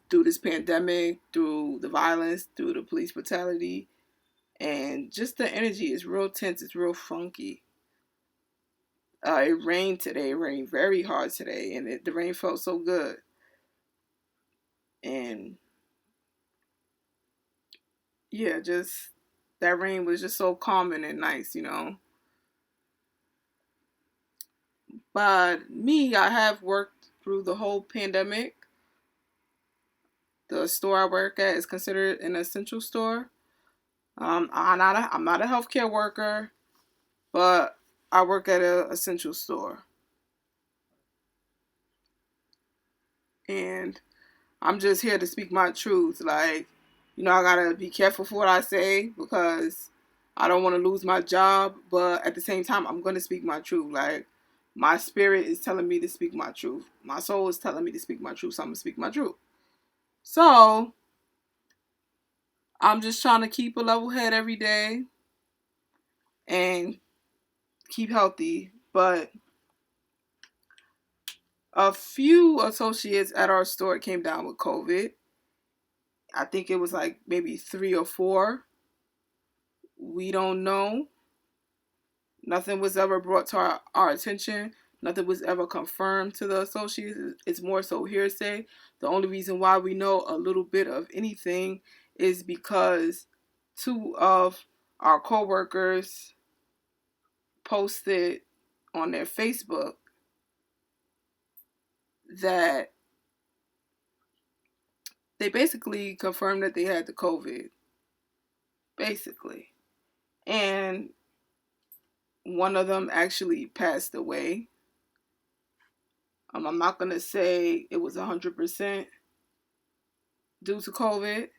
through this pandemic, through the violence, through the police brutality, and just the energy is real tense. It's real funky. It rained today. It rained very hard today, and the rain felt so good. And yeah, just that rain was just so calming and nice. But me, I have worked through the whole pandemic. The store I work at is considered an essential store. I'm not a healthcare worker, but I work at an essential store, and I'm just here to speak my truth. Like, I gotta be careful for what I say because I don't want to lose my job, but at the same time, I'm gonna speak my truth. Like, my spirit is telling me to speak my truth. My soul is telling me to speak my truth, so I'm gonna speak my truth. So I'm just trying to keep a level head every day and keep healthy. But a few associates at our store came down with COVID. I think it was like maybe 3 or 4. We don't know. Nothing was ever brought to our attention. Nothing was ever confirmed to the associates. It's more so hearsay. The only reason why we know a little bit of anything is because 2 of our coworkers posted on their Facebook that they basically confirmed that they had the COVID. Basically. And one of them actually passed away. I'm not going to say it was 100% due to COVID.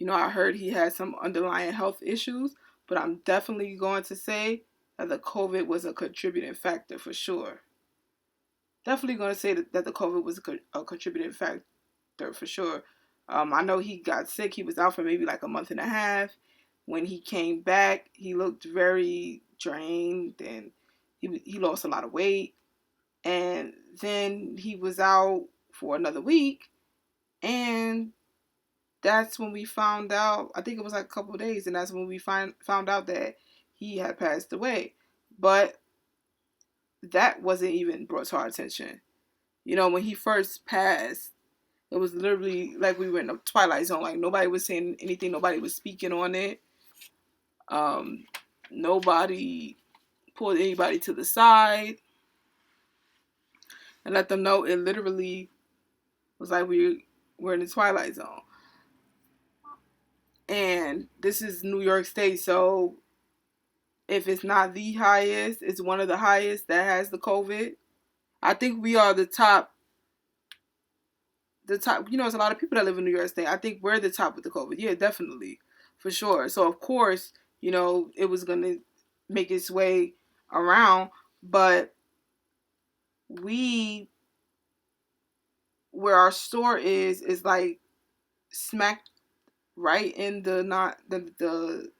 I heard he had some underlying health issues, but I'm definitely going to say that the COVID was a contributing factor for sure. Definitely going to say that the COVID was a contributing factor for sure. I know he got sick. He was out for maybe like a month and a half. When he came back, he looked very drained and he lost a lot of weight. And then he was out for another week, and that's when we found out. I think it was like a couple of days, and that's when we found out that he had passed away. But that wasn't even brought to our attention. When he first passed, it was literally like we were in a twilight zone. Like, nobody was saying anything. Nobody was speaking on it. Nobody pulled anybody to the side and let them know. It literally was like we were in the twilight zone. And this is New York State, so if it's not the highest, it's one of the highest that has the COVID. I think we are the top. There's a lot of people that live in New York State. I think we're the top with the COVID. Yeah, definitely. For sure. So, of course, it was going to make its way around. But where our store is like smack right in the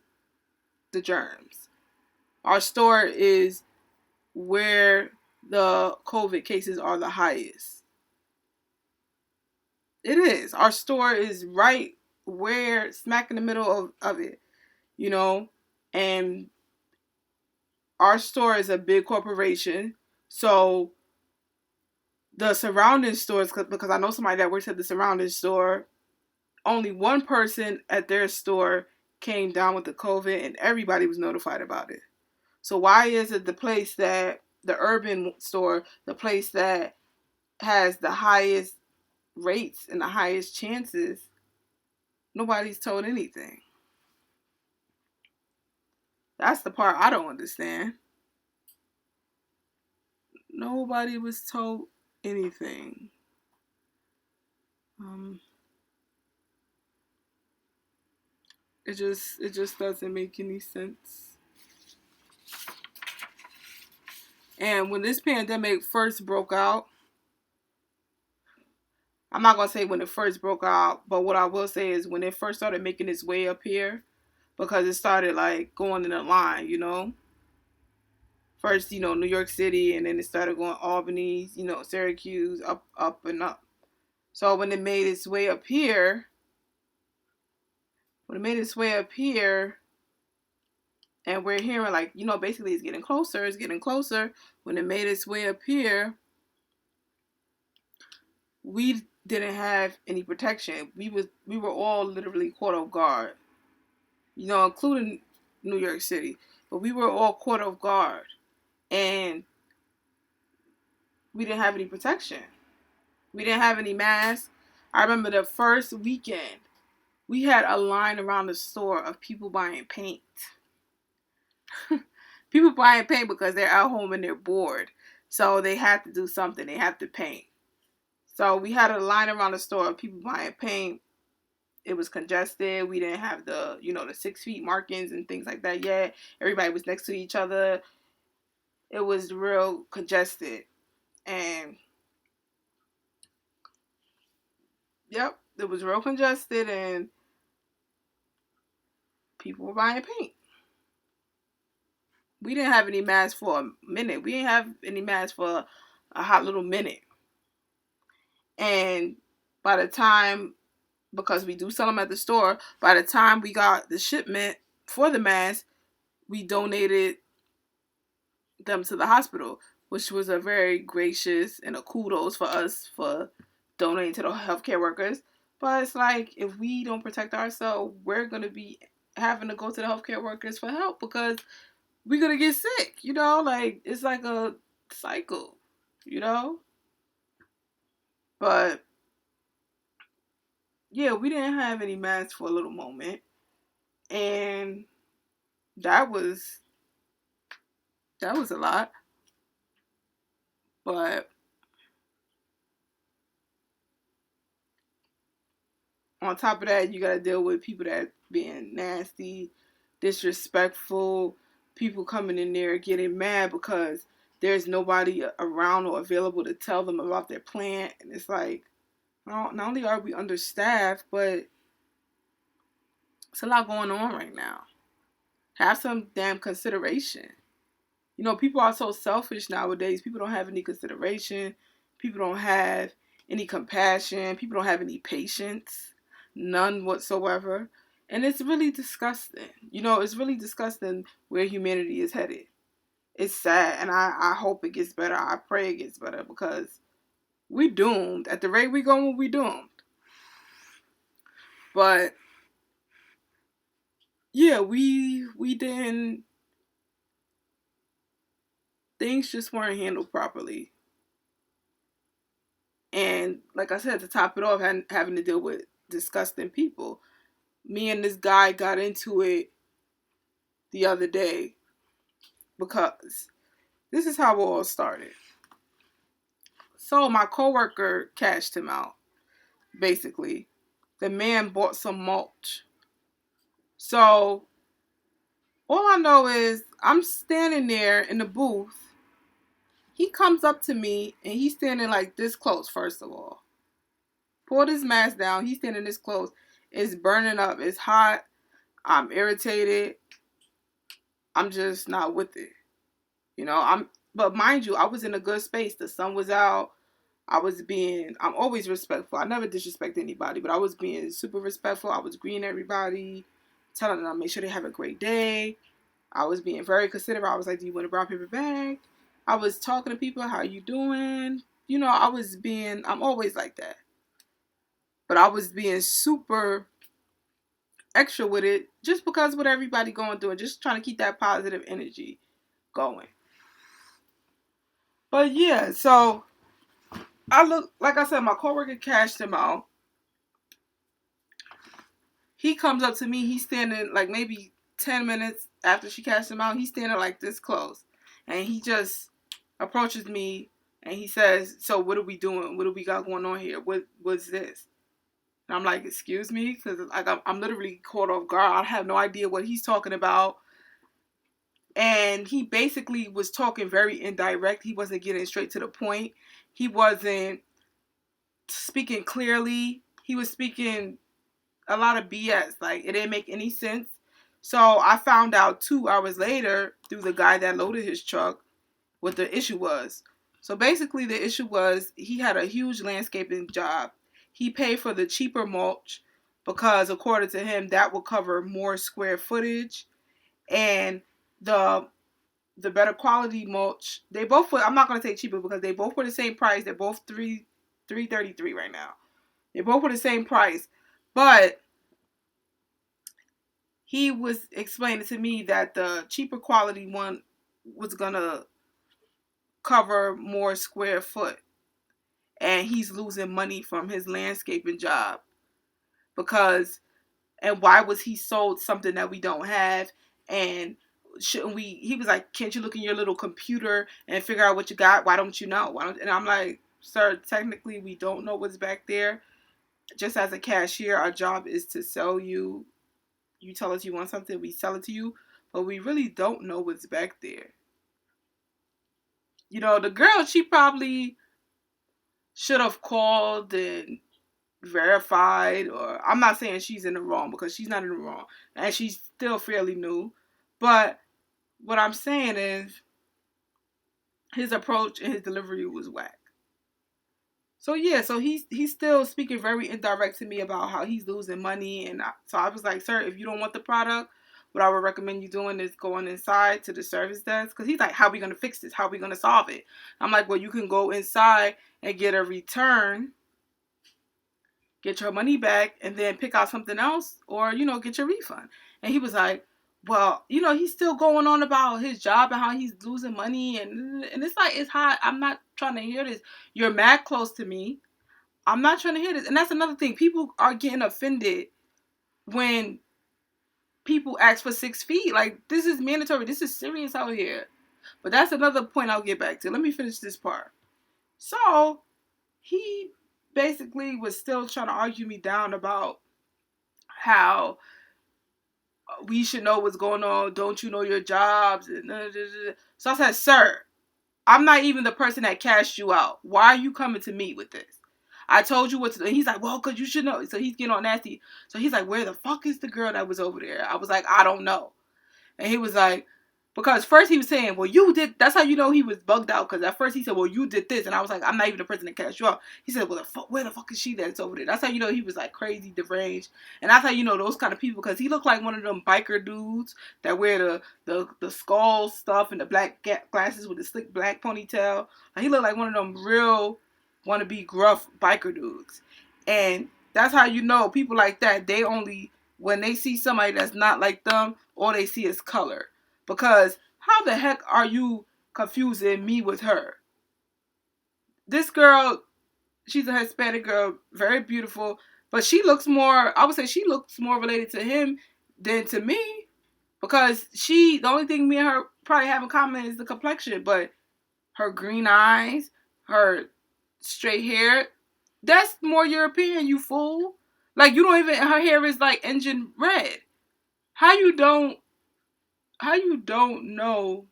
germs. Our store is where the COVID cases are the highest. It is. Our store is right where, smack in the middle of it, and our store is a big corporation. So the surrounding stores, because I know somebody that works at the surrounding store, only one person at their store came down with the COVID and everybody was notified about it. So why is it the urban store, the place that has the highest rates and the highest chances, nobody's told anything? That's the part I don't understand. Nobody was told anything. It just doesn't make any sense. And when this pandemic first broke out, I'm not going to say when it first broke out, but what I will say is when it first started making its way up here, because it started like going in a line. First, New York City, and then it started going Albany, Syracuse, up and up. So when it made its way up here, when it made its way up here, and we're hearing like, basically it's getting closer, it's getting closer. When it made its way up here, we didn't have any protection. We were all literally caught off guard, including New York City. But we were all caught off guard, and we didn't have any protection. We didn't have any masks. I remember the first weekend, we had a line around the store of people buying paint. People buying paint because they're at home and they're bored. So they have to do something. They have to paint. So we had a line around the store of people buying paint. It was congested. We didn't have the 6 feet markings and things like that yet. Everybody was next to each other. It was real congested. And yep, it was real congested and people were buying paint. We didn't have any masks for a minute. We didn't have any masks for a hot little minute. And by the time, because we do sell them at the store, by the time we got the shipment for the mask, we donated them to the hospital, which was a very gracious and a kudos for us for donating to the healthcare workers. But it's like, if we don't protect ourselves, we're going to be having to go to the healthcare workers for help because we're going to get sick, like it's like a cycle, But yeah, we didn't have any masks for a little moment. And that was a lot. But on top of that, you got to deal with people that being nasty, disrespectful, people coming in there getting mad because there's nobody around or available to tell them about their plant. And it's like, not only are we understaffed, but it's a lot going on right now. Have some damn consideration. People are so selfish nowadays. People don't have any consideration. People don't have any compassion. People don't have any patience. None whatsoever. And it's really disgusting. It's really disgusting where humanity is headed. It's sad. And I hope it gets better. I pray it gets better because we doomed. At the rate we going, we doomed. But yeah, we didn't. Things just weren't handled properly. And like I said, to top it off, having to deal with disgusting people. Me and this guy got into it the other day because this is how it all started. So my coworker cashed him out, basically. The man bought some mulch. So all I know is I'm standing there in the booth. He comes up to me and he's standing like this close, first of all. Pulled his mask down. He's standing this close. It's burning up. It's hot. I'm irritated. I'm just not with it. But mind you, I was in a good space. The sun was out. I'm always respectful. I never disrespect anybody, but I was being super respectful. I was greeting everybody, telling them make sure they have a great day. I was being very considerate. I was like, do you want a brown paper bag? I was talking to people, how you doing? I'm always like that. But I was being super extra with it just because what everybody going through and just trying to keep that positive energy going. But yeah, so like I said, my coworker cashed him out. He comes up to me, he's standing like maybe 10 minutes after she cashed him out, he's standing like this close. And he just approaches me and he says, so what are we doing? What do we got going on here? What's this? And I'm like, excuse me? Because like, I'm literally caught off guard. I have no idea what he's talking about. And he basically was talking very indirect. He wasn't getting straight to the point. He wasn't speaking clearly. He was speaking a lot of BS. Like, it didn't make any sense. So I found out 2 hours later through the guy that loaded his truck what the issue was. So basically the issue was he had a huge landscaping job. he paid for the cheaper mulch because according to him that will cover more square footage, and the the better quality mulch, they both were, I'm not going to say cheaper because they both were the same price. They're both 333 right now. They both were the same price. But he was explaining to me that the cheaper quality one was going to cover more square foot, and he's losing money from his landscaping job because, and why was he sold something that we don't have, and shouldn't we, he was like, can't you look in your little computer and figure out what you got? Why don't you know? Why don't, and I'm like, sir, technically we don't know what's back there. Just as a cashier, our job is to sell you. You tell us you want something, we sell it to you, but we really don't know what's back there. You know, the girl, she probably should have called and verified, or I'm not saying she's in the wrong because she's not in the wrong and she's still fairly new, but what I'm saying is his approach and his delivery was whack. So yeah, so he's still speaking very indirect to me about how he's losing money, and so I was like, sir, if you don't want the product, what I would recommend you doing is going inside to the service desk, because he's like, how are we gonna fix this? How are we gonna solve it? I'm like, well, you can go inside and get a return, get your money back, and then pick out something else, or get your refund. And he was like, well, he's still going on about his job and how he's losing money, and it's like, it's hot. I'm not trying to hear this. You're mad close to me. I'm not trying to hear this. And that's another thing. People are getting offended when people ask for 6 feet. Like, this is mandatory. This is serious out here. But that's another point I'll get back to. Let me finish this part. So he basically was still trying to argue me down about how we should know what's going on. Don't you know your jobs? So I said, sir, I'm not even the person that cashed you out. Why are you coming to me with this? I told you what to do. And he's like, well, because you should know. So he's getting all nasty. So he's like, where the fuck is the girl that was over there? I was like, I don't know. And he was like, because first he was saying, well, you did, that's how you know he was bugged out. Because at first he said, well, you did this. And I was like, I'm not even the person that cashed you out. He said, well, where the fuck is she that's over there? That's how you know he was like crazy, deranged. And that's how you know those kind of people. Because he looked like one of them biker dudes that wear the skull stuff and the black glasses with the slick black ponytail. Like, he looked like one of them real wannabe gruff biker dudes. And that's how you know people like that, they only, when they see somebody that's not like them, all they see is color. Because how the heck are you confusing me with her? This girl, she's a Hispanic girl, very beautiful, but she looks more, I would say she looks more related to him than to me. Because the only thing me and her probably have in common is the complexion, but her green eyes, her straight hair, that's more European, you fool. Like, you don't even, her hair is like engine red. How you don't know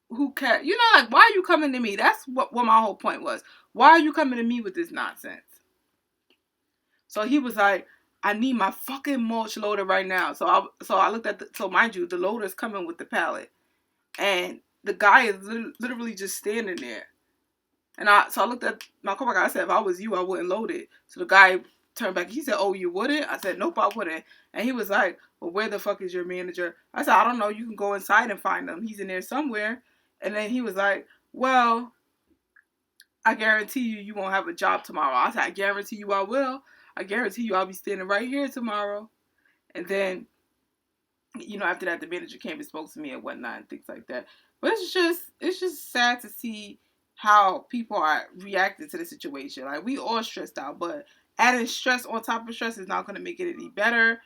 who cat, like, why are you coming to me? That's what my whole point was. Why are you coming to me with this nonsense? So he was like, I need my fucking mulch loader right now. So I looked at so mind you, the loader's coming with the pallet. And the guy is literally just standing there. And I looked at my coworker. I said, if I was you, I wouldn't load it. So the guy turned back. He said, oh, you wouldn't? I said, nope, I wouldn't. And he was like, well, where the fuck is your manager? I said, I don't know. You can go inside and find him. He's in there somewhere. And then he was like, well, I guarantee you won't have a job tomorrow. I said, I guarantee you I will. I guarantee you I'll be standing right here tomorrow. And then, after that, the manager came and spoke to me and whatnot and things like that. But it's just sad to see how people are reacting to the situation. Like, we all stressed out, but adding stress on top of stress is not going to make it any better.